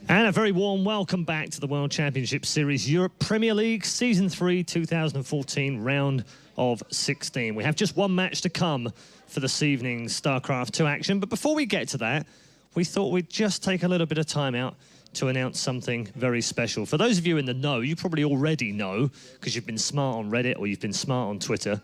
And a very warm welcome back to the World Championship Series Europe Premier League Season 3 2014 round of 16. We have just one match to come for this evening's StarCraft 2 action, but before we get to that, we thought we'd just take a little bit of time out to announce something very special. For those of you in the know, you probably already know because you've been smart on Reddit or you've been smart on Twitter,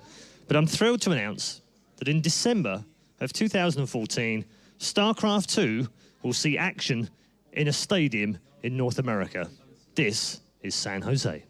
but I'm thrilled to announce that in December of 2014, StarCraft 2 will see action in a stadium in North America. This is San Jose.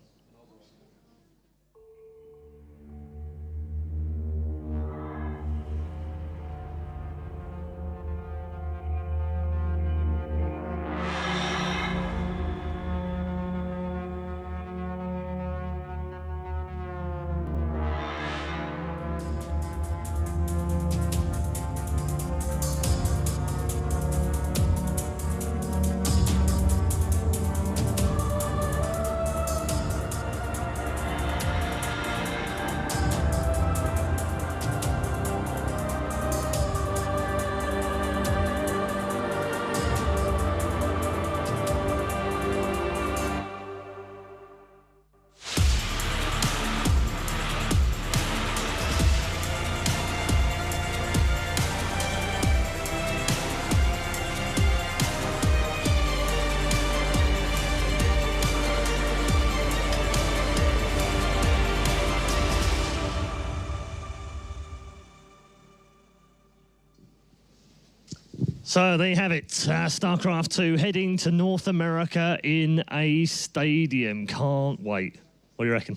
So there you have it, StarCraft 2 heading to North America in a stadium. Can't wait. What do you reckon?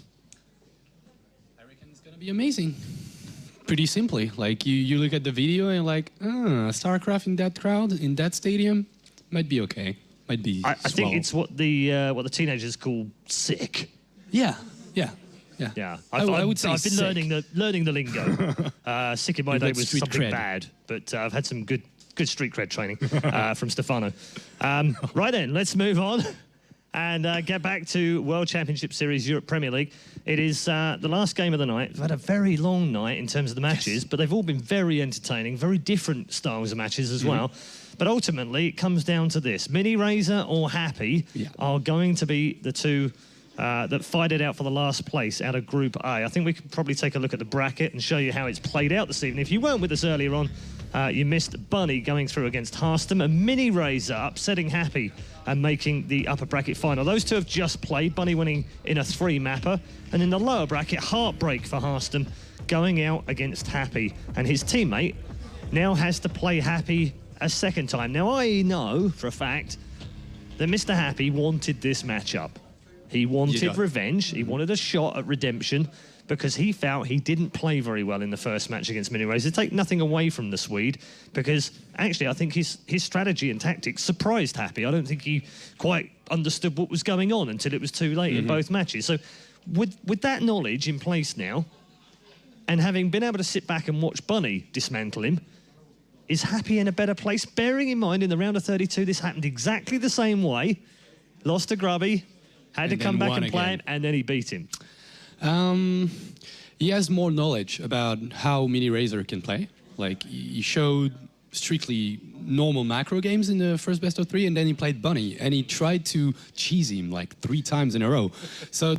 I reckon it's going to be amazing. Pretty simply, like you look at the video and like, StarCraft in that crowd, in that stadium, might be okay. Might be I think it's what the teenagers call sick. Yeah. I would say I've been learning the lingo. Sick in my day was something cred. bad, but I've had some good street cred training from Stefano. Right then, let's move on and get back to World Championship Series Europe Premier League. It is the last game of the night. We've had a very long night in terms of the matches, but they've all been very entertaining, very different styles of matches as well. But ultimately, it comes down to this. Miniraser or Happy are going to be the two that fight it out for the last place out of Group A. I think we could probably take a look at the bracket and show you how it's played out this evening. If you weren't with us earlier on, you missed Bunny going through against Harstam and Miniraser upsetting Happy and making the upper bracket final. Those two have just played, Bunny winning in a 3-mapper. And in the lower bracket, heartbreak for Harstam going out against Happy. And his teammate now has to play Happy a second time. Now, I know for a fact that Mr. Happy wanted this matchup. He wanted revenge. He wanted a shot at redemption because he felt he didn't play very well in the first match against Miniraser. Take nothing away from the Swede because actually I think his strategy and tactics surprised Happy. I don't think he quite understood what was going on until it was too late in both matches. So with that knowledge in place now and having been able to sit back and watch Bunny dismantle him, is Happy in a better place? Bearing in mind in the round of 32 this happened exactly the same way. Lost to Grubby, had to come back and play him, and then he beat him. He has more knowledge about how Miniraser can play. Like, he showed strictly normal macro games in the first best of 3, and then he played Bunny, and he tried to cheese him like 3 times in a row. So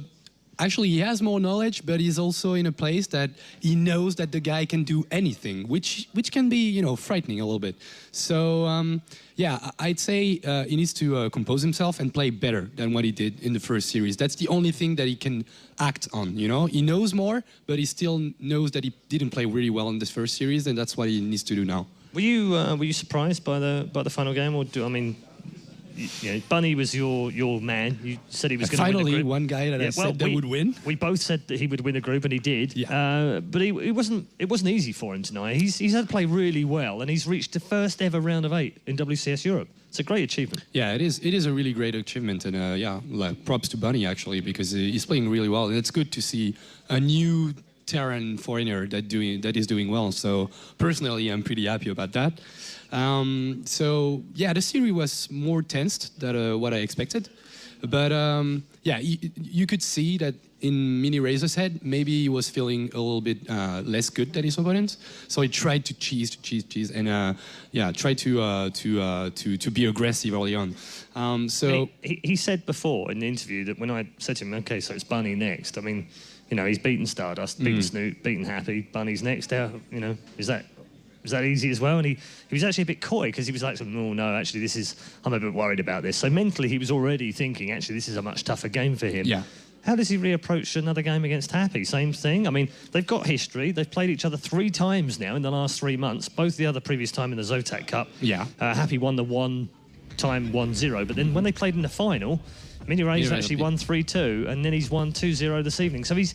actually, he has more knowledge, but he's also in a place that he knows that the guy can do anything, which can be, you know, frightening a little bit. So, yeah, I'd say he needs to compose himself and play better than what he did in the first series. That's the only thing that he can act on, you know? He knows more, but he still knows that he didn't play really well in this first series, and that's what he needs to do now. Were you surprised by the final game, or you know, Bunny was your man. You said he was going to win the group. Finally, one guy that I said that would win. We both said that he would win the group, and he did. Yeah. But it wasn't easy for him tonight. He's had to play really well, and he's reached the first ever round of 8 in WCS Europe. It's a great achievement. Yeah, it is. It is a really great achievement, and yeah, like, props to Bunny actually because he's playing really well, and it's good to see a new Terran foreigner that is doing well. So personally, I'm pretty happy about that. So yeah, the series was more tensed than what I expected, but yeah, you could see that in Miniraser's head, maybe he was feeling a little bit less good than his opponent, so he tried to cheese, and tried to be aggressive early on. So he said before in the interview that when I said to him, okay, so it's Bunny next. I mean, you know, he's beaten Stardust, beaten Snoot, beaten Happy. Bunny's next. How, you know, is that easy as well? And he was actually a bit coy because he was like, oh no, actually I'm a bit worried about this. So mentally he was already thinking, actually this is a much tougher game for him. Yeah. How does he reapproach another game against Happy? Same thing. I mean, they've got history. They've played each other 3 times now in the last 3 months. Both the other previous time in the ZvT Cup. Yeah. Happy won the one time 1-0, but then when they played in the final, Miniraser actually won 3-2, and then he's won 2-0 this evening. So he's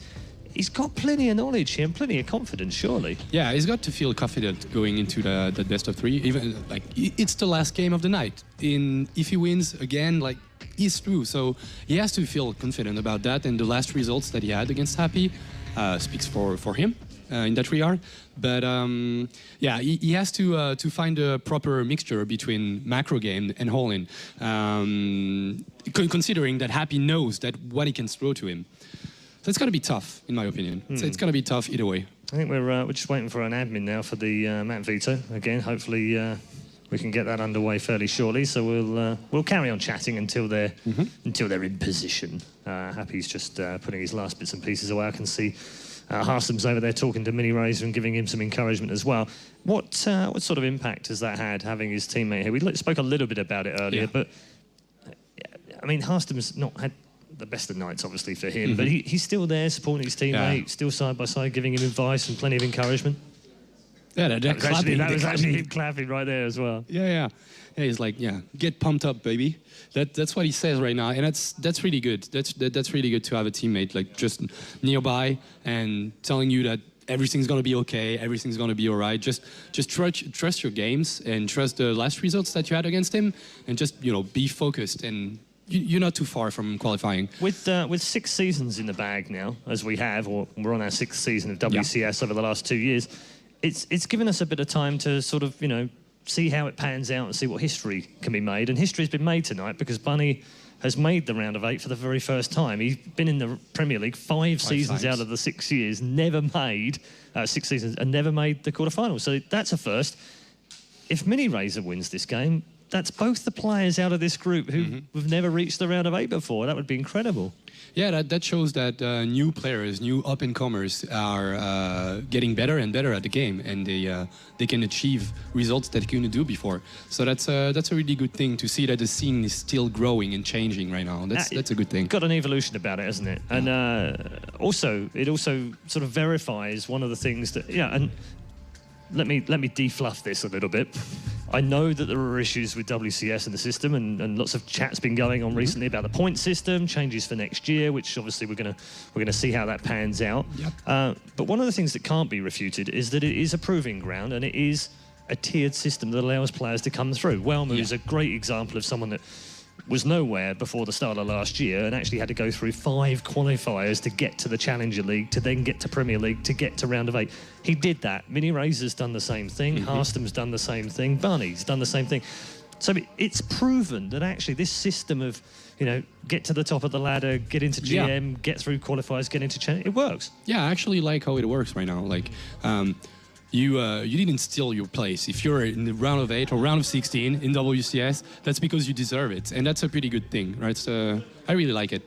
got plenty of knowledge here and plenty of confidence, surely. Yeah, he's got to feel confident going into the best of 3. Even like it's the last game of the night. If he wins again, like he's through. So he has to feel confident about that. And the last results that he had against Happy speaks for him in that regard. But yeah, he has to find a proper mixture between macro game and all-in, considering that Happy knows that what he can throw to him. So it's going to be tough, in my opinion. So it's going to be tough either way. I think we're just waiting for an admin now for the map veto. Again, hopefully we can get that underway fairly shortly. So we'll carry on chatting until they're in position. Happy's just putting his last bits and pieces away. I can see Harstom's over there talking to Miniraser and giving him some encouragement as well. What sort of impact has that had, having his teammate here? We spoke a little bit about it earlier, but I mean, Harstom's not had the best of nights, obviously, for him, but he's still there supporting his teammate, still side by side, giving him advice and plenty of encouragement. Yeah, that was actually him clapping right there as well. Yeah, he's like, get pumped up, baby. That's what he says right now, and that's really good. That's really good to have a teammate like just nearby and telling you that everything's gonna be okay, everything's gonna be all right. Just trust your games and trust the last results that you had against him, and just be focused. And you're not too far from qualifying. With 6 seasons in the bag now, as we have, or we're on our 6th season of WCS over the last 2 years, it's given us a bit of time to sort of, see how it pans out and see what history can be made. And history's been made tonight because Bunny has made the round of 8 for the very first time. He's been in the Premier League 5 seasons out of the 6 years, never made 6 seasons, and never made the quarterfinals. So that's a first. If Miniraser wins this game, that's both the players out of this group who have never reached the round of 8 before. That would be incredible. Yeah, that shows that new players, new up-and-comers are getting better and better at the game, and they can achieve results that they couldn't do before. So that's a really good thing to see that the scene is still growing and changing right now. That's a good thing. Got an evolution about it, hasn't it? And it also sort of verifies one of the things that and let me defluff this a little bit. I know that there are issues with WCS in the system, and lots of chat's been going on recently about the point system, changes for next year, which obviously we're gonna see how that pans out. Yep. But one of the things that can't be refuted is that it is a proving ground, and it is a tiered system that allows players to come through. Wellmu is a great example of someone that was nowhere before the start of last year and actually had to go through 5 qualifiers to get to the Challenger League, to then get to Premier League, to get to round of 8. He did that. Miniraser's done the same thing. Harstom's done the same thing. Bunny's done the same thing. So it's proven that actually this system of, get to the top of the ladder, get into GM, get through qualifiers, get into Challenger, it works. Yeah, I actually like how it works right now. Like, you didn't steal your place. If you're in the round of 8 or round of 16 in WCS, that's because you deserve it, and that's a pretty good thing, right? So I really like it.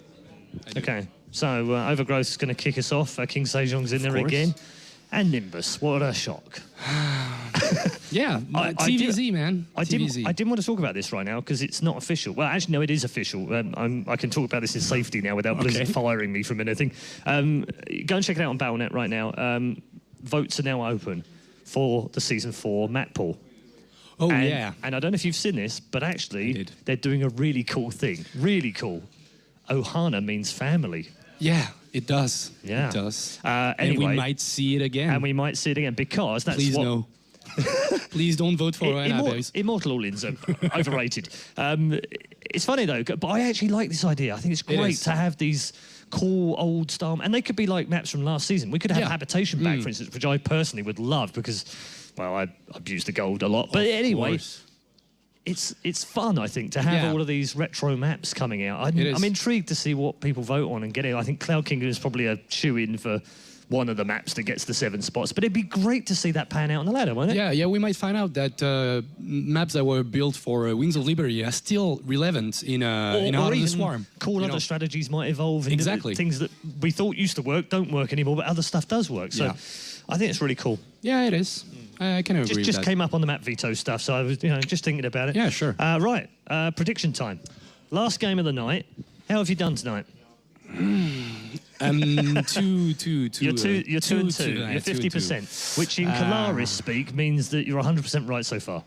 Okay, so Overgrowth's going to kick us off. King Sejong's in there again, and Nimbus. What a shock! Yeah, TVZ, man. I didn't want to talk about this right now because it's not official. Well, actually, no, it is official. I can talk about this in safety now without Blizzard firing me from anything. Go and check it out on Battle.net right now. Votes are now open for the Season 4 map pool. Oh, and I don't know if you've seen this, but actually they're doing a really cool thing. Really cool. Ohana means family. Yeah, it does. Yeah. It does. Anyway, and we might see it again. And we might see it again because that's Please no. Please don't vote for Ohana. Immortal All-Ins are overrated. It's funny though, but I actually like this idea. I think it's great to have these cool old style, and they could be like maps from last season. We could have Habitation back, for instance, which I personally would love because, well, I abuse the gold a lot. But anyway, it's fun, I think, to have all of these retro maps coming out. I'm intrigued to see what people vote on and get it. I think Cloud Kingdom is probably a shoe-in for one of the maps that gets the 7 spots, but it'd be great to see that pan out on the ladder, wouldn't it? Yeah, we might find out that maps that were built for Wings of Liberty are still relevant in Heart of the Swarm. Cool other strategies might evolve. Exactly. Things that we thought used to work don't work anymore, but other stuff does work. So I think it's really cool. Yeah, it is. I can agree with that. Just came up on the map veto stuff, so I was just thinking about it. Yeah, sure. Right, prediction time. Last game of the night. How have you done tonight? Two. You're 2 and 2. You're 50%, which in Kalaris speak means that you're 100% right so far.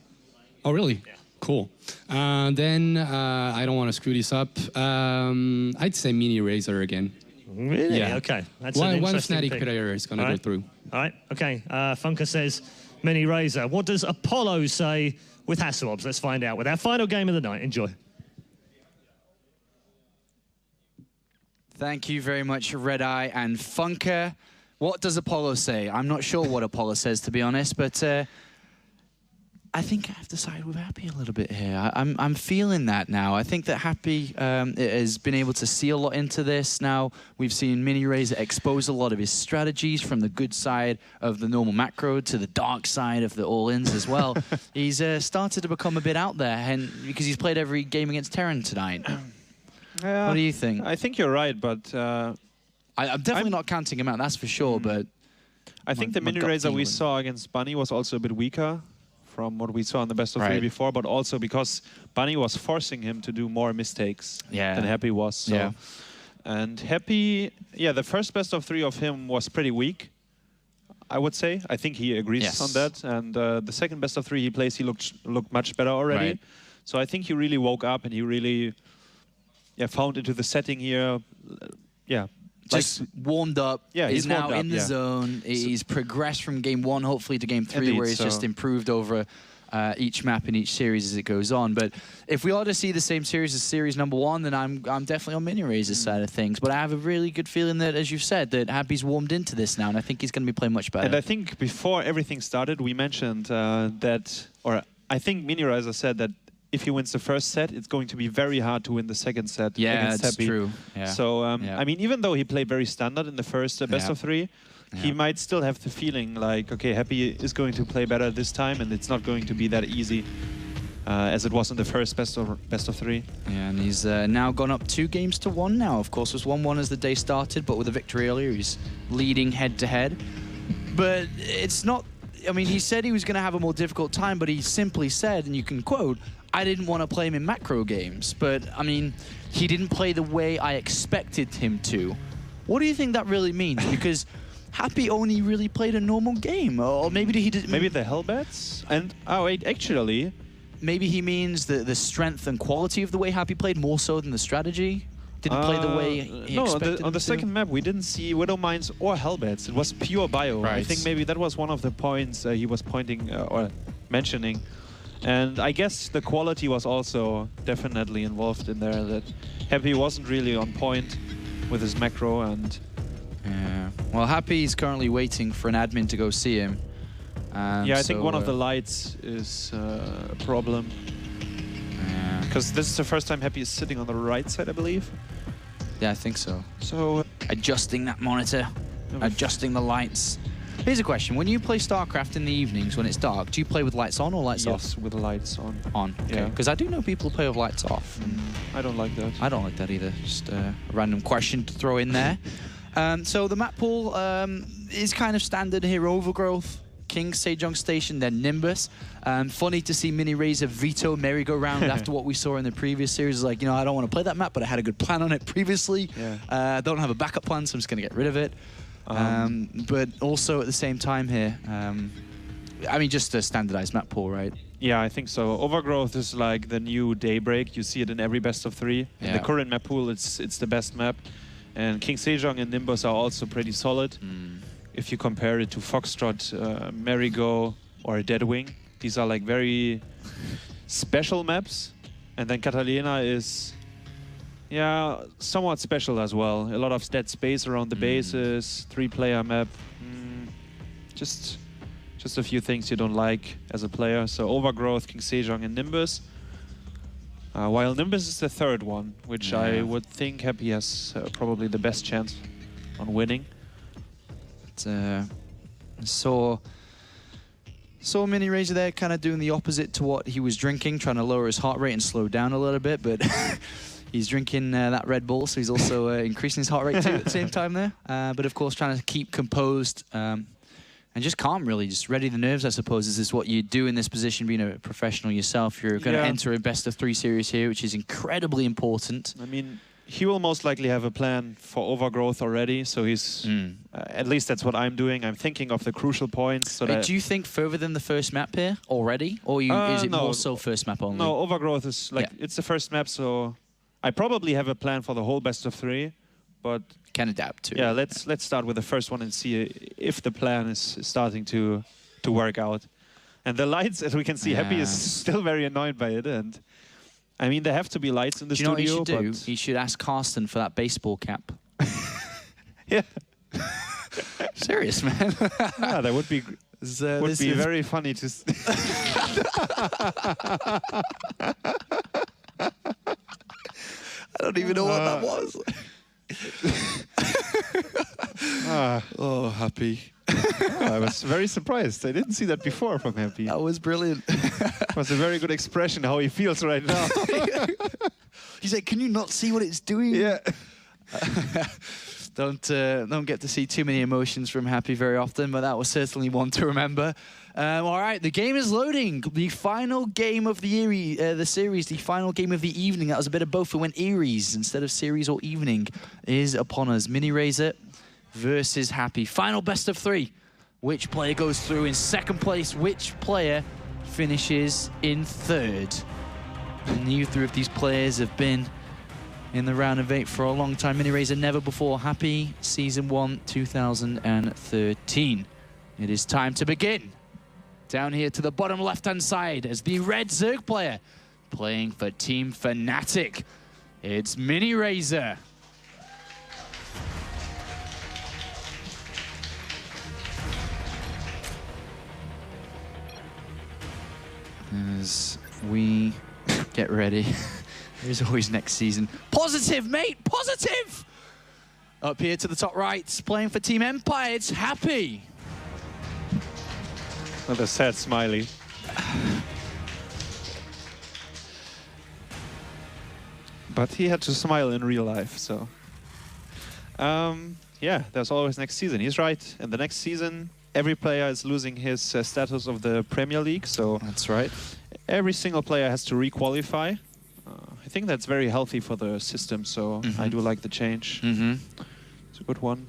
Oh, really? Yeah. Cool. Then I don't want to screw this up. I'd say Miniraser again. Really? Yeah. Okay. That's an interesting Fnatic pick. player is going to go through. All right. Okay. Funker says Miniraser. What does Apollo say with Hasselhoff? Let's find out with our final game of the night. Enjoy. Thank you very much, Red Eye and Funker. What does Apollo say? I'm not sure what Apollo says, to be honest, but I think I have to side with Happy a little bit here. I'm feeling that now. I think that Happy has been able to see a lot into this now. We've seen Miniraser expose a lot of his strategies from the good side of the normal macro to the dark side of the all-ins as well. He's started to become a bit out there, and because he's played every game against Terran tonight. What do you think? I think you're right, but I'm definitely not counting him out, that's for sure, but I think the Miniraser we saw against Bunny was also a bit weaker from what we saw in the best of 3 before, but also because Bunny was forcing him to do more mistakes than Happy was. So. And Happy, the first best of 3 of him was pretty weak, I would say. I think he agrees on that. And the second best of 3 he plays, he looked much better already. So I think he really woke up and he really found into the setting here. Just warmed up. Yeah, he's now in the zone. He's progressed from game 1, hopefully, to game 3, where he's just improved over each map in each series as it goes on. But if we are to see the same series as series number 1, then I'm definitely on Miniraser's side of things. But I have a really good feeling that, as you've said, that Happy's warmed into this now, and I think he's going to be playing much better. And I think before everything started, we mentioned that, or I think Miniraser said that if he wins the first set, it's going to be very hard to win the second set against that's Happy. true. So, I mean, even though he played very standard in the first best of 3, he might still have the feeling like, okay, Happy is going to play better this time, and it's not going to be that easy as it was in the first best of 3. Yeah, and he's now gone up 2 games to 1 now. Of course, it was 1-1 as the day started, but with a victory earlier, he's leading head-to-head. But it's not... I mean, he said he was going to have a more difficult time, but he simply said, and you can quote, I didn't want to play him in macro games, but, I mean, he didn't play the way I expected him to. What do you think that really means? Because Happy only really played a normal game, or maybe he did... Maybe the Hellbats? And, oh wait, actually... Maybe he means the strength and quality of the way Happy played more so than the strategy? Didn't play the way he expected on the second map, we didn't see Widow Mines or Hellbats. It was pure bio. I think maybe that was one of the points he was pointing or mentioning. And I guess the quality was also definitely involved in there, that Happy wasn't really on point with his macro. And well, Happy is currently waiting for an admin to go see him. I think one of the lights is a problem. Because this is the first time Happy is sitting on the right side, I believe. Yeah, I think so. So adjusting that monitor, adjusting the lights. Here's a question. When you play StarCraft in the evenings when it's dark, do you play with lights on or lights off? Yes, with the lights on. On, okay. Because I do know people who play with lights off. I don't like that. I don't like that either. Just a random question to throw in there. So the map pool is kind of standard here. Overgrowth, King, Sejong Station, then Nimbus. Funny to see Miniraser veto merry-go-round after what we saw in the previous series. Like, you know, I don't want to play that map, but I had a good plan on it previously. I don't have a backup plan, so I'm just going to get rid of it. But also at the same time here, I mean, just a standardized map pool, right? Yeah, I think so. Overgrowth is like the new Daybreak. You see it in every best of 3. In the current map pool, it's the best map. And King Sejong and Nimbus are also pretty solid. If you compare it to Foxtrot, Merry-Go, or Deadwing, these are like very special maps. And then Catalina is, somewhat special as well. A lot of dead space around the bases, 3-player map. Just a few things you don't like as a player. So Overgrowth, King Sejong, and Nimbus. while Nimbus is the third one, which I would think Happy has probably the best chance on winning. Saw Miniraser there kind of doing the opposite to what he was drinking, trying to lower his heart rate and slow down a little bit, but he's drinking that Red Bull, so he's also increasing his heart rate too at the same time there. But of course, trying to keep composed and just calm, really, just ready the nerves, I suppose, is what you do in this position, being a professional yourself. You're going to enter a best-of-3 series here, which is incredibly important. I mean, he will most likely have a plan for overgrowth already, so he's, at least that's what I'm doing. I'm thinking of the crucial points. So do you think further than the first map here already? Or is it more so first map only? No, overgrowth is like, it's the first map, so I probably have a plan for the whole best-of-3, but... Can adapt to. Yeah, let's start with the first one and see if the plan is starting to work out. And the lights, as we can see, Happy is still very annoyed by it. And I mean, there have to be lights in the studio. Do you know what you should do? You should ask Carsten for that baseball cap. Yeah. Serious, man. Yeah, that would be very funny to. I don't even know what that was. Oh, Happy. I was very surprised. I didn't see that before from Happy. That was brilliant. It was a very good expression how he feels right now. He's like, can you not see what it's doing? Yeah. Don't get to see too many emotions from Happy very often, but that was certainly one to remember. All right, the game is loading. The final game of the series, the final game of the evening. That was a bit of both. We went Eries instead of series or evening. Is upon us. Miniraser versus Happy. Final best of 3. Which player goes through in second place? Which player finishes in third? And neither of these players have been in the round of 8 for a long time. Miniraser never before. Happy, Season 1, 2013. It is time to begin. Down here to the bottom left-hand side as the red Zerg player playing for Team Fnatic. It's Miniraser. As we get ready. There's always next season. Positive, mate! Positive! Up here to the top right, playing for Team Empire, it's Happy. With a sad smiley. But he had to smile in real life, so... yeah, there's always next season. He's right. In the next season, every player is losing his status of the Premier League, so... That's right. Every single player has to re-qualify. I think that's very healthy for the system, so I do like the change. It's a good one.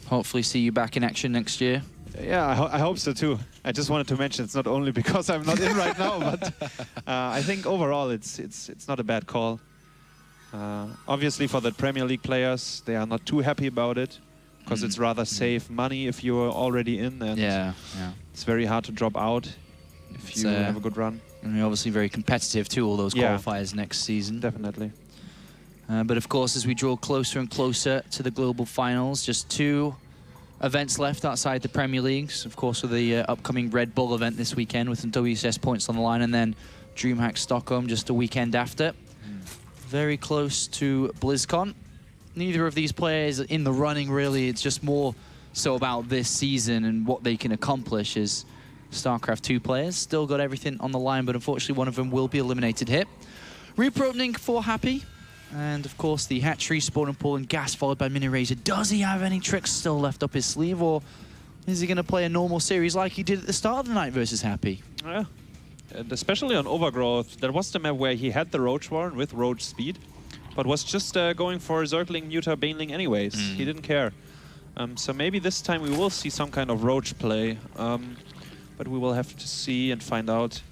Hopefully see you back in action next year. Yeah, I hope so too. I just wanted to mention it's not only because I'm not in right now, but I think overall it's not a bad call. Obviously for the Premier League players, they are not too happy about it because it's rather save money if you're already in, and it's very hard to drop out if you have a good run. And we're obviously very competitive too, all those qualifiers next season. Definitely. But of course, as we draw closer and closer to the global finals, just 2 events left outside the Premier Leagues. Of course, with the upcoming Red Bull event this weekend with some WCS points on the line, and then DreamHack Stockholm just a weekend after. Very close to BlizzCon. Neither of these players in the running, really. It's just more so about this season and what they can accomplish as StarCraft 2 players. Still got everything on the line, but unfortunately one of them will be eliminated here. Reaper opening for Happy. And of course the hatchery, spawn and pull and gas followed by Miniraser. Does he have any tricks still left up his sleeve, or is he going to play a normal series like he did at the start of the night versus Happy? Yeah, and especially on Overgrowth, that was the map where he had the Roach Warren with Roach speed, but was just going for Zergling, Neuter, Baneling anyways. He didn't care. So maybe this time we will see some kind of Roach play. But we will have to see and find out.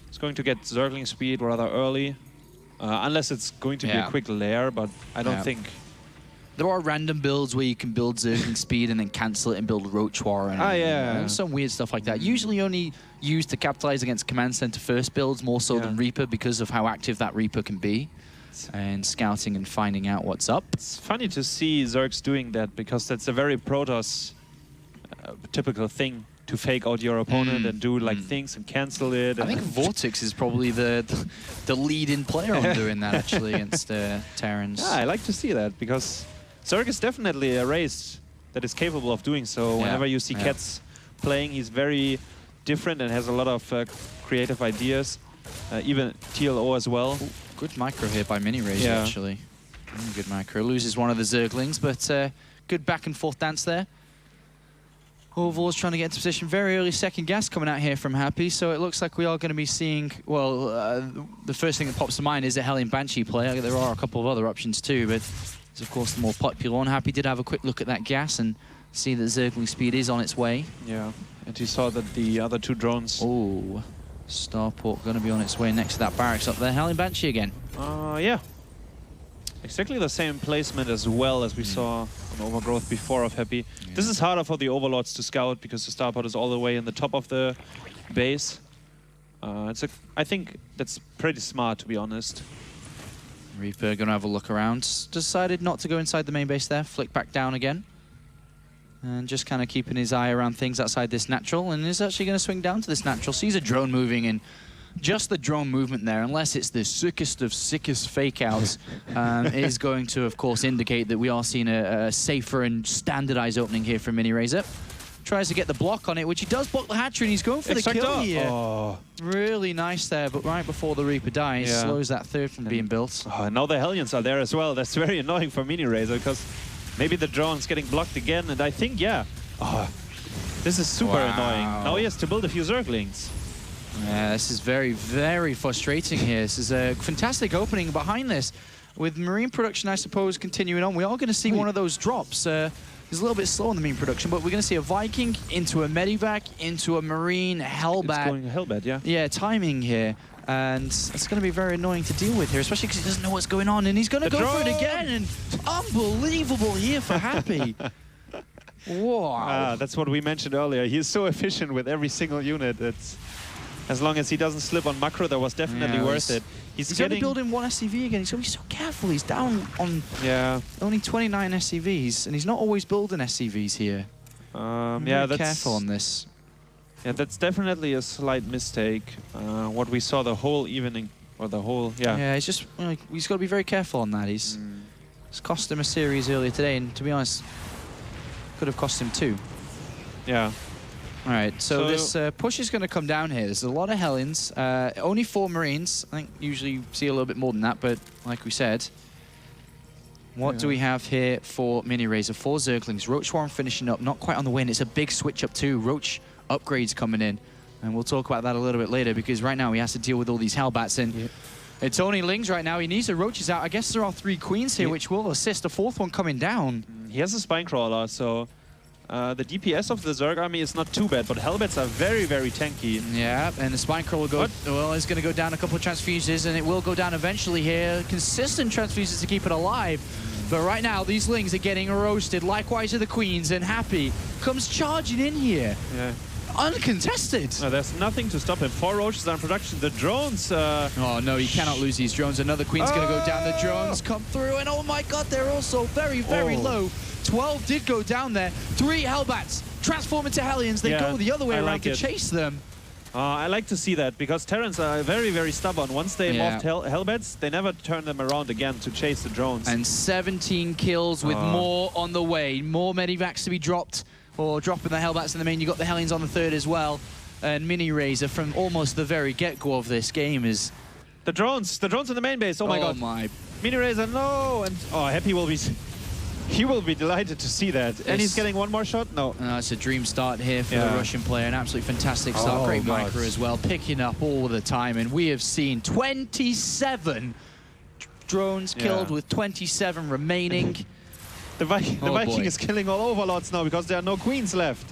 It's going to get Zergling speed rather early. Unless it's going to be a quick lair, but I don't think... There are random builds where you can build Zergling speed and then cancel it and build Roach Warren. And some weird stuff like that. Usually only used to capitalize against Command Center first builds, more so than Reaper, because of how active that Reaper can be. And scouting and finding out what's up. It's funny to see Zergs doing that, because that's a very Protoss typical thing. to fake out your opponent and do like things and cancel it. I think Vortex is probably the leading player on doing that actually against Terrans. Yeah, I like to see that because Zerg is definitely a race that is capable of doing so. Whenever you see Cats playing, he's very different and has a lot of creative ideas. Even TLO as well. Ooh, good micro here by Miniraser actually. Good micro. Loses one of the Zerglings, but good back and forth dance there. Overall's trying to get into position. Very early second gas coming out here from Happy, so it looks like we are going to be seeing, well, the first thing that pops to mind is a Hellion Banshee player. There are a couple of other options too, but it's of course the more popular one. Happy did have a quick look at that gas and see that Zergling speed is on its way. Yeah, and he saw that the other two drones... Oh, Starport going to be on its way next to that barracks up there. Hellion Banshee again. Yeah. Exactly the same placement as well as we saw on Overgrowth before of Happy. Yeah. This is harder for the Overlords to scout because the Starport is all the way in the top of the base. I think that's pretty smart, to be honest. Reaper going to have a look around. Decided not to go inside the main base there. Flick back down again. And just kind of keeping his eye around things outside this natural. And is actually going to swing down to this natural. Sees a drone moving and just the drone movement there, unless it's the sickest of sickest fake-outs, is going to, of course, indicate that we are seeing a safer and standardized opening here from Miniraser. Tries to get the block on it, which he does block the hatchery, and he's going for the kill here. Oh. Really nice there, but right before the Reaper dies, slows that third from being built. Oh, and now the Hellions are there as well. That's very annoying for Miniraser, because maybe the drone's getting blocked again, and I think, this is super annoying. Now he has to build a few Zerglings. Yeah, this is very, very frustrating here. This is a fantastic opening behind this. With Marine production, I suppose, continuing on, we are going to see one of those drops. He's a little bit slow in the Marine production, but we're going to see a Viking into a Medivac, into a Marine, Hellbat. It's going Hellbat, yeah. Yeah, timing here. And it's going to be very annoying to deal with here, especially because he doesn't know what's going on. And he's going to go for it again. And unbelievable here for Happy. Wow. That's what we mentioned earlier. He's so efficient with every single unit. It's... As long as he doesn't slip on macro, that was definitely worth it. He's only building one SCV again. He's going to be so careful. He's down on only 29 SCVs, and he's not always building SCVs here. That's careful on this. Yeah, that's definitely a slight mistake. What we saw the whole evening, or the whole Yeah, he's just he's got to be very careful on that. It's cost him a series earlier today, and to be honest, could have cost him 2. Yeah. All right, so this push is going to come down here. There's a lot of Hellions, only 4 Marines. I think usually you see a little bit more than that, but like we said, what do we have here for Miniraser? 4 Zerglings. Roach Swarm finishing up, not quite on the win. It's a big switch up too. Roach upgrades coming in, and we'll talk about that a little bit later because right now he has to deal with all these Hellbats, and it's only Lings right now. He needs the Roaches out. I guess there are 3 Queens here, which will assist. A 4th one coming down. He has a Spinecrawler, so... the DPS of the Zerg army is not too bad, but Hellbats are very, very tanky. Yeah, and the Spinecrawler is going to go down a couple of transfuses, and it will go down eventually here. Consistent transfuses to keep it alive. But right now, these Lings are getting roasted. Likewise are the Queens, and Happy comes charging in here. Yeah. Uncontested. No, there's nothing to stop him. 4 Roaches are in production. The drones... Oh, no, you cannot lose these drones. Another Queen's going to go down. The drones come through, and oh my god, they're also very, very low. 12 did go down there. 3 Hellbats transform into Hellions. They go the other way around to chase them. I like to see that because Terrans are very, very stubborn. Once they morphed Hellbats, they never turn them around again to chase the drones. And 17 kills with more on the way. More Medivacs to be dropped, or dropping the Hellbats in the main. You got the Hellions on the 3rd as well. And Miniraser from almost the very get-go of this game is... The drones in the main base. Oh my god. Miniraser, no! And Happy will be... He will be delighted to see that. And he's getting one more shot? No. It's a dream start here for the Russian player. An absolutely fantastic start. Great micro as well. Picking up all the time. And we have seen 27 drones killed with 27 remaining. The Viking is killing all Overlords now because there are no Queens left.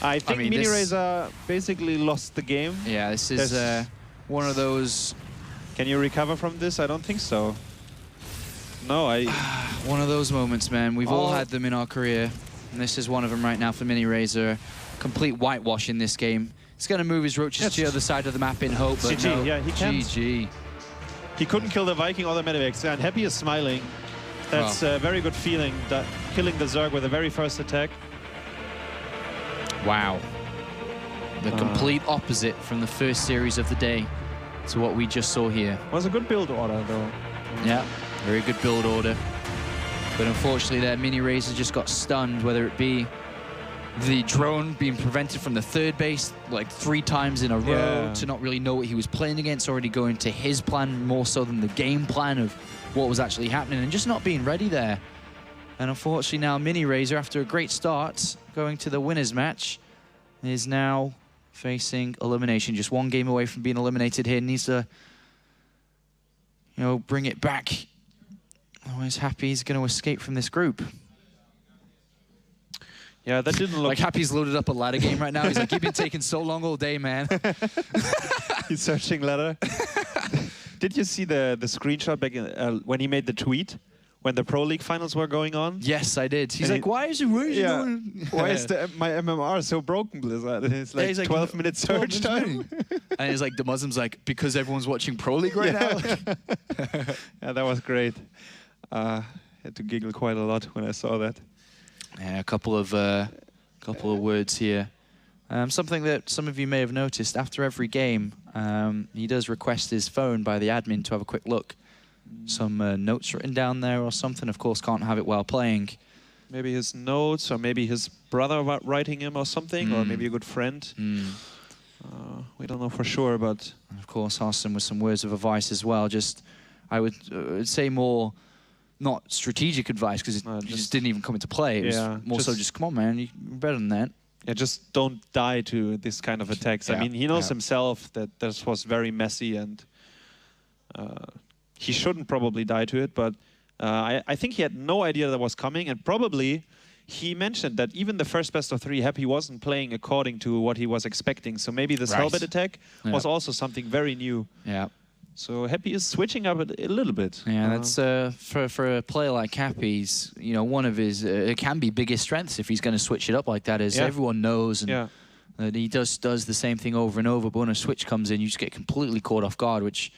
I think Miniraser basically lost the game. Yeah, this is one of those... Can you recover from this? I don't think so. No, one of those moments, man. We've all had them in our career, and this is one of them right now for Miniraser. Complete whitewash in this game. He's going to move his Roaches to the other side of the map in hope, but GG. no. Yeah, he can't. GG. He couldn't kill the Viking or the Medivacs, and Happy is smiling. That's a very good feeling, that killing the Zerg with the very first attack. Wow. The complete opposite from the first series of the day to what we just saw here. Was a good build order, though. Yeah, very good build order. But unfortunately there, Miniraser just got stunned, whether it be the drone being prevented from the third base like 3 times in a row, to not really know what he was playing against, already going to his plan more so than the game plan of what was actually happening, and just not being ready there. And unfortunately now Miniraser, after a great start, going to the winners match, is now facing elimination. Just 1 game away from being eliminated here. Needs to, you know, bring it back. Otherwise Happy's going to escape from this group. Yeah, that didn't look... Like Happy's loaded up a ladder game right now. He's like, you've been taking so long all day, man. He's searching ladder. Did you see the screenshot back in, when he made the tweet? When the Pro League finals were going on? Yes, I did. He's like, why is it rushing? Why is my MMR so broken, Blizzard? And it's like 12 minutes search time. And he's like, the Muslim's like, because everyone's watching Pro League right now? Yeah, that was great. Had to giggle quite a lot when I saw that. Yeah, a couple of words here. Something that some of you may have noticed, after every game, he does request his phone by the admin to have a quick look. Some notes written down there or something. Of course, can't have it while playing. Maybe his notes, or maybe his brother writing him or something, or maybe a good friend. We don't know for sure, but... And of course, Arsene with some words of advice as well. Just, I would say more, not strategic advice, because it just didn't even come into play. It was more so just, come on, man, you're better than that. Yeah, just don't die to this kind of attacks. I mean, he knows himself that this was very messy, and he shouldn't probably die to it, but I think he had no idea that was coming, and probably he mentioned that even the first best of 3 Happy wasn't playing according to what he was expecting. So maybe this helmet attack was also something very new. Yeah. So Happy is switching up a little bit. Yeah, that's for a player like Happy's, you know, one of his it can be biggest strengths if he's going to switch it up like that, as everyone knows, and that he does the same thing over and over. But when a switch comes in, you just get completely caught off guard, which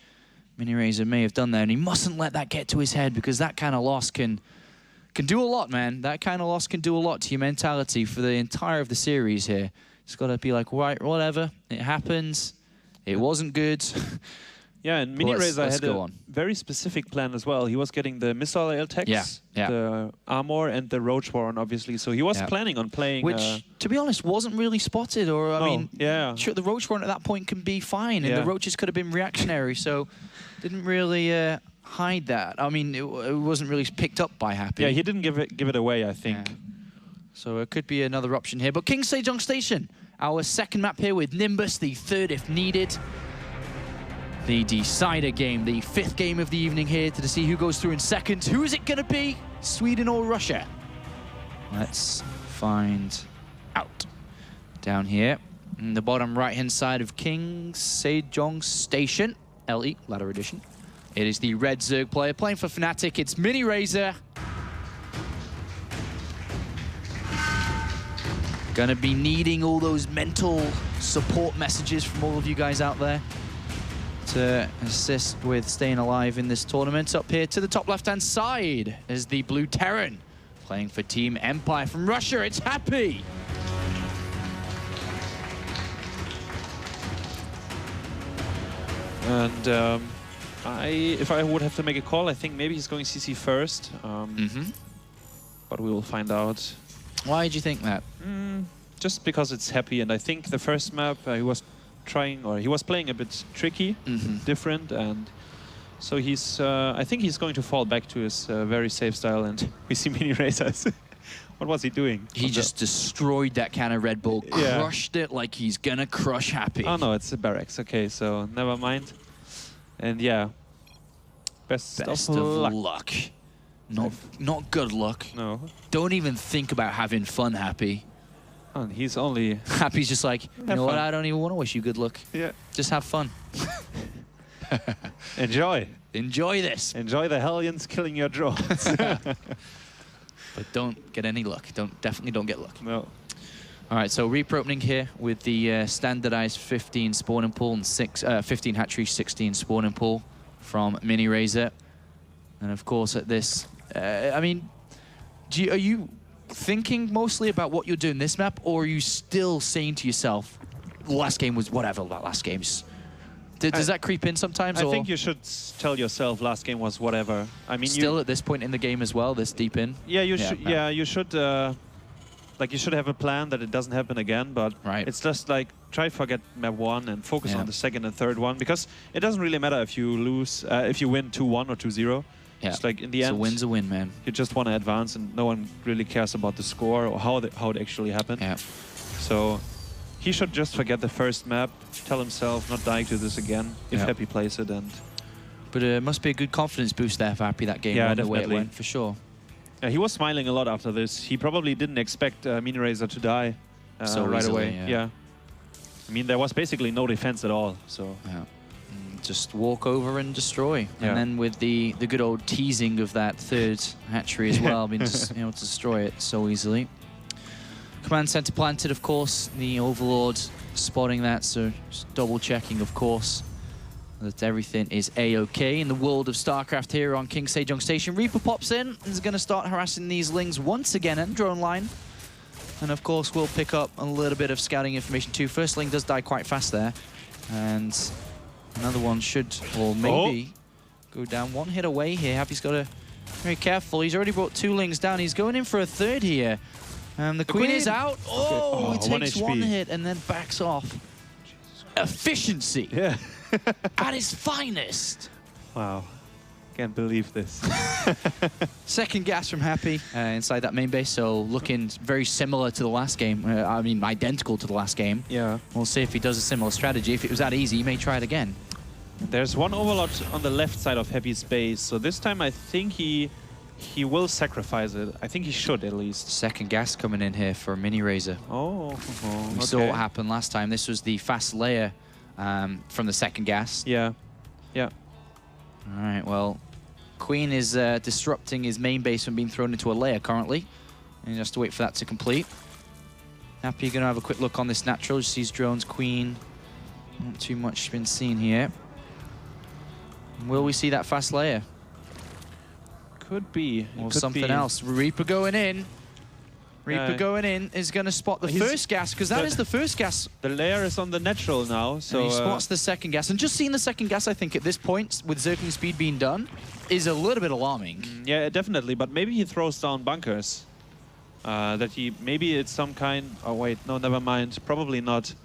Miniraser may have done there, and he mustn't let that get to his head, because that kind of loss can do a lot, man. That kind of loss can do a lot to your mentality for the entire of the series here. It's got to be like, right, whatever, it happens. It wasn't good. Yeah, and Miniraser had a very specific plan as well. He was getting the missile attacks, the armor, and the Roach Warren, obviously. So he was planning on playing... Which, to be honest, wasn't really spotted. Or, I mean, sure, the Roach Warren at that point can be fine, and the Roaches could have been reactionary, so didn't really hide that. I mean, it wasn't really picked up by Happy. Yeah, he didn't give it away, I think. Yeah. So it could be another option here. But King Sejong Station, our second map here with Nimbus, the third if needed. The decider game, the 5th game of the evening here to see who goes through in second. Who is it going to be? Sweden or Russia? Let's find out. Down here, in the bottom right-hand side of King Sejong Station, LE, ladder edition. It is the red Zerg player playing for Fnatic. It's Miniraser. Gonna be needing all those mental support messages from all of you guys out there to assist with staying alive in this tournament. Up here to the top left-hand side is the Blue Terran, playing for Team Empire from Russia. It's Happy. And if I would have to make a call, I think maybe he's going CC first. But we will find out. Why did you think that? Just because it's Happy, and I think the first map he was playing a bit tricky, different, and so he's. I think he's going to fall back to his very safe style, and we see Miniraser. What was he doing? He just destroyed that can of Red Bull, crushed it like he's gonna crush Happy. Oh no, it's a barracks. Okay, so never mind. And yeah, best of luck. Not good luck. No. Don't even think about having fun, Happy. Oh, he's only... Happy's just like, you know what, I don't even want to wish you good luck. Yeah. Just have fun. Enjoy. Enjoy this. Enjoy the Hellions killing your drones. But don't get any luck. Definitely don't get luck. No. All right, so Reaper opening here with the standardized 15 spawning pool and 15 hatchery, 16 spawning pool from Miniraser. And of course at this, I mean, are you thinking mostly about what you're doing this map, or are you still saying to yourself, last game was whatever. That last game's. Does that creep in sometimes? I think you should tell yourself last game was whatever. I mean, still at this point in the game as well, this deep in. Yeah, you should. Yeah, you should. Like you should have a plan that it doesn't happen again. But it's just like try forget map 1 and focus on the second and third one, because it doesn't really matter if you lose, if you win 2-1 or 2-0. Yeah. It's like in the end, a win's a win, man. You just want to advance, and no one really cares about the score or how it actually happened. Yeah. So he should just forget the first map, tell himself not dying to this again if Happy plays it. But it must be a good confidence boost there for Happy that game. Yeah, definitely. The way it went, for sure. Yeah, he was smiling a lot after this. He probably didn't expect Miniraser to die so right easily, away. Yeah. I mean, there was basically no defense at all. So just walk over and destroy. And then with the good old teasing of that third hatchery as well, I mean, just able to destroy it so easily. Command center planted, of course. The Overlord spotting that, so just double checking, of course, that everything is A-OK in the world of StarCraft here on King Sejong Station. Reaper pops in and is going to start harassing these Lings once again and drone line. And of course, we'll pick up a little bit of scouting information too. First Ling does die quite fast there. And another one should, or maybe, go down. One hit away here. Happy's got to be very careful. He's already brought 2 Lings down. He's going in for a third here. The Queen is out. Oh, he takes 1 hit and then backs off. Efficiency. Yeah. At its finest. Wow. Can't believe this. Second gas from Happy inside that main base, so looking very similar to the last game. I mean, identical to the last game. Yeah. We'll see if he does a similar strategy. If it was that easy, he may try it again. There's one Overlord on the left side of Happy's base, so this time I think he will sacrifice it. I think he should, at least. Second gas coming in here for Miniraser. We saw what happened last time. This was the fast layer from the second gas. Yeah. Yeah. All right, well, Queen is disrupting his main base from being thrown into a layer currently. And he has to wait for that to complete. Happy going to have a quick look on this natural. Just sees drones, Queen. Not too much been seen here. Will we see that fast layer? Could be. Or something else. Reaper going in. Reaper going in is going to spot the first gas, because that is the first gas. The layer is on the natural now, so... And he spots the second gas. And just seeing the second gas, I think, at this point, with Zergling speed being done, is a little bit alarming. Yeah, definitely. But maybe he throws down bunkers. Maybe it's some kind... Oh, wait. No, never mind. Probably not.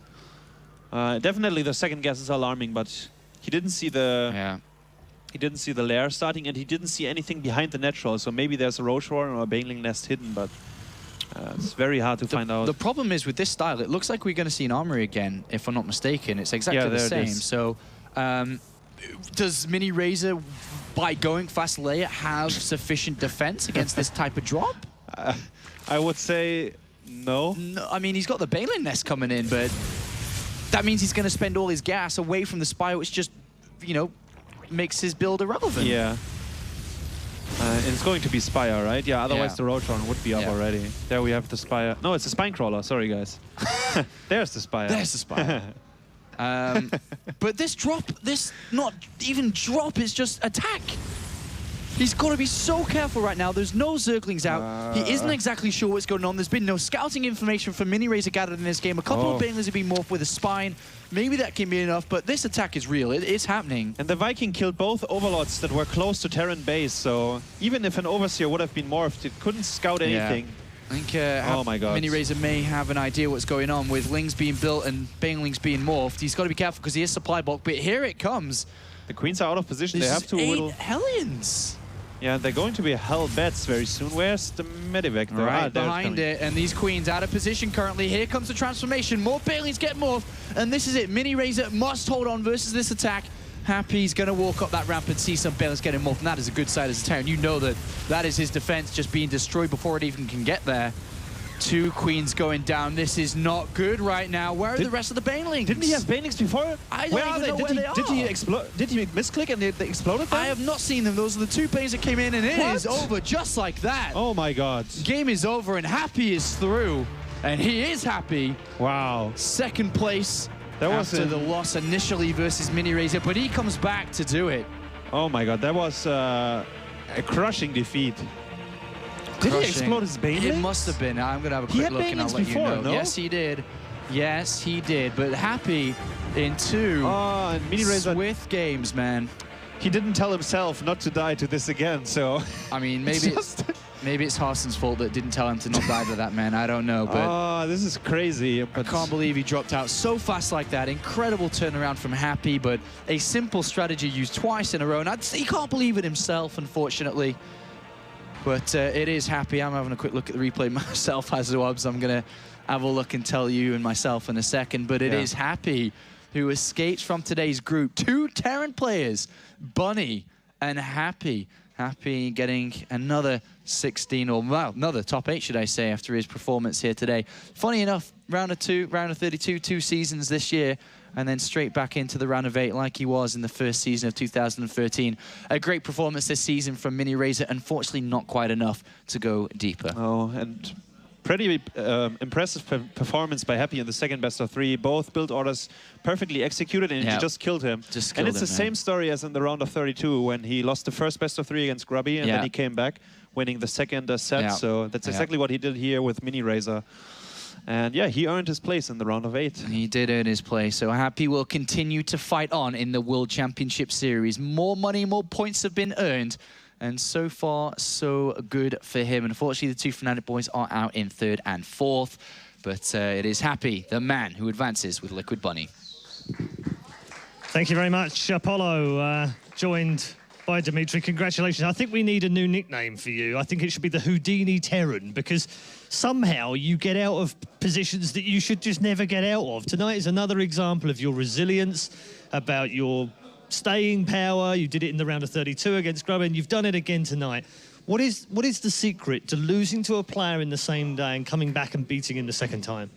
Definitely the second gas is alarming, but he didn't see the... Yeah. He didn't see the layer starting, and he didn't see anything behind the natural. So maybe there's a Roach Warren or a Baneling nest hidden, but... it's very hard to find out. The problem is with this style, it looks like we're going to see an armory again, if I'm not mistaken. It's exactly the same. So, does Miniraser, by going fast layer, have sufficient defense against this type of drop? I would say no. No. I mean, he's got the Baneling nest coming in, but that means he's going to spend all his gas away from the Spire, which just, you know, makes his build irrelevant. Yeah. It's going to be Spire, right? Yeah, otherwise the Roadrunner would be up already. There we have the Spire. No, it's a Spinecrawler. Sorry, guys. There's the Spire. There's the Spire. But this drop, this not even drop, is just attack. He's got to be so careful right now. There's no Zerglings out. He isn't exactly sure what's going on. There's been no scouting information from Miniraser gathered in this game. A couple of Banelings have been morphed with a Spine. Maybe that can be enough, but this attack is real. It's happening. And the Viking killed both Overlords that were close to Terran base, so even if an Overseer would have been morphed, it couldn't scout anything. I think oh my God. Miniraser may have an idea what's going on with Lings being built and Banelings being morphed. He's got to be careful because he is supply bulk, but here it comes. The Queens are out of position. They have to 8 Hellions. Yeah, they're going to be Hell Bats very soon. Where's the Medivac? Right behind it, and these Queens out of position currently. Here comes the transformation. More Banelings get morphed, and this is it. Miniraser must hold on versus this attack. Happy's going to walk up that ramp and see some Banelings getting morphed, and that is a good side as a Terran. You know that that is his defense just being destroyed before it even can get there. 2 Queens going down. This is not good right now. Where are the rest of the Banelings? Didn't he have Banelings before? I don't even know where they are. Did he explode? Did he misclick and they exploded? I have not seen them. Those are the 2 Banelings that came in, and it is over just like that. Oh my God. Game is over, and Happy is through. And he is happy. Wow. Second place after the loss initially versus Miniraser, but he comes back to do it. Oh my God, that was a crushing defeat. Did he explode his Baneling? It must have been. I'm going to have a quick look and I'll let you know. No? Yes, he did. Yes, he did. But Happy in 2 and Miniraser, Swift games, man. He didn't tell himself not to die to this again, so... I mean, maybe it's Harson's fault that didn't tell him to not die to that, man. I don't know, but... this is crazy. I can't believe he dropped out so fast like that. Incredible turnaround from Happy, but a simple strategy used twice in a row. And he can't believe it himself, unfortunately. But it is Happy. I'm having a quick look at the replay myself as well, so I'm going to have a look and tell you and myself in a second. But it is Happy who escapes from today's group. 2 Terran players, Bunny and Happy. Happy getting another 16, or well, another top 8, should I say, after his performance here today. Funny enough, round of 32, 2 seasons this year, and then straight back into the round of 8 like he was in the first season of 2013. A great performance this season from Miniraser, unfortunately not quite enough to go deeper. Oh, and pretty impressive performance by Happy in the second best of 3. Both build orders perfectly executed, and he just killed him. And it's the same story as in the round of 32 when he lost the first best of 3 against Grubby, and then he came back, winning the second set. So that's exactly what he did here with Miniraser. And yeah, he earned his place in the round of 8. He did earn his place. So Happy will continue to fight on in the World Championship Series. More money, more points have been earned. And so far, so good for him. Unfortunately, the 2 Fnatic boys are out in 3rd and 4th. But it is Happy, the man, who advances with Liquid Bunny. Thank you very much, Apollo, joined by Dimitri. Congratulations. I think we need a new nickname for you. I think it should be the Houdini Terran, because somehow you get out of positions that you should just never get out of. Tonight is another example of your resilience, about your staying power. You did it in the round of 32 against Grubby, and you've done it again tonight. What is the secret to losing to a player in the same day and coming back and beating him the second time?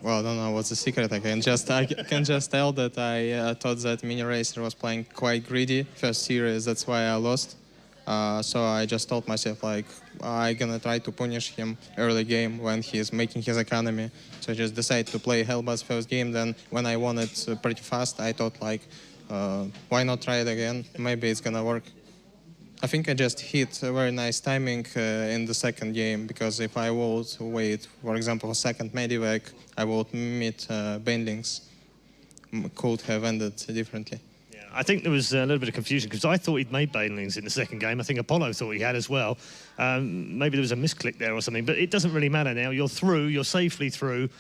Well, I don't know what's the secret. I can just tell that I thought that Miniraser was playing quite greedy first series. That's why I lost. So I just told myself, like, I'm gonna try to punish him early game when he's making his economy. So I just decided to play Hellbuzz first game. Then when I won it pretty fast, I thought, like, why not try it again? Maybe it's gonna work. I think I just hit a very nice timing in the second game, because if I would wait, for example, a second Medivac, I would meet Banelings. Could have ended differently. Yeah, I think there was a little bit of confusion, because I thought he'd made Banelings in the second game. I think Apollo thought he had as well. Maybe there was a misclick there or something, but it doesn't really matter now. You're through, you're safely through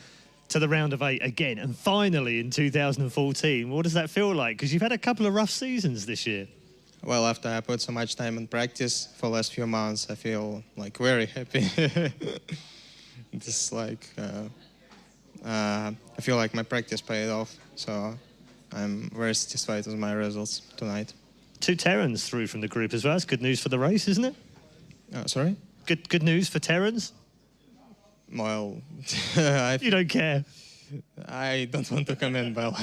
to the round of 8 again. And finally, in 2014, what does that feel like? Because you've had a couple of rough seasons this year. Well, after I put so much time in practice for the last few months, I feel like very happy. Just like I feel like my practice paid off, so I'm very satisfied with my results tonight. 2 Terrans through from the group as well. It's good news for the race, isn't it? Sorry? Good news for Terrans? Well, you don't care. I don't want to comment, but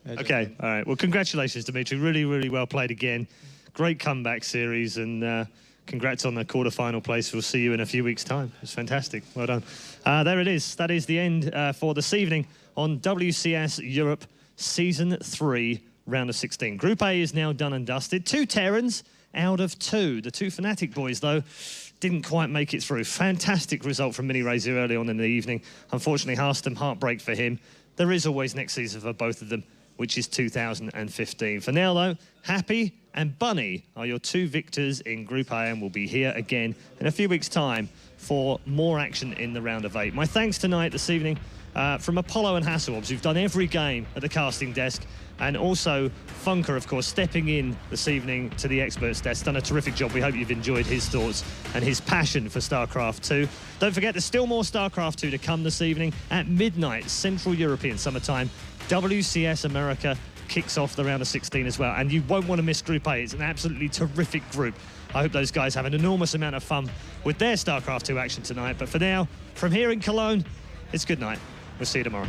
Okay, all right. Well, congratulations, Dimitri. Really, really well played again. Great comeback series, and congrats on the quarterfinal place. We'll see you in a few weeks' time. It's fantastic. Well done. There it is. That is the end for this evening on WCS Europe Season 3, Round of 16. Group A is now done and dusted. 2 Terrans out of 2. The 2 Fnatic boys, though, didn't quite make it through. Fantastic result from Miniraser early on in the evening. Unfortunately, Harston, heartbreak for him. There is always next season for both of them, which is 2015. For now, though, Happy and Bunny are your 2 victors in Group A, and will be here again in a few weeks' time for more action in the round of 8. My thanks tonight, this evening, from Apollo and Hasselhoff, who've done every game at the casting desk, and also Funker, of course, stepping in this evening to the experts desk. Done a terrific job. We hope you've enjoyed his thoughts and his passion for StarCraft 2. Don't forget, there's still more StarCraft 2 to come this evening at midnight, Central European Summertime. WCS America kicks off the round of 16 as well, and you won't want to miss Group A. It's an absolutely terrific group. I hope those guys have an enormous amount of fun with their StarCraft 2 action tonight. But for now, from here in Cologne, it's good night. We'll see you tomorrow.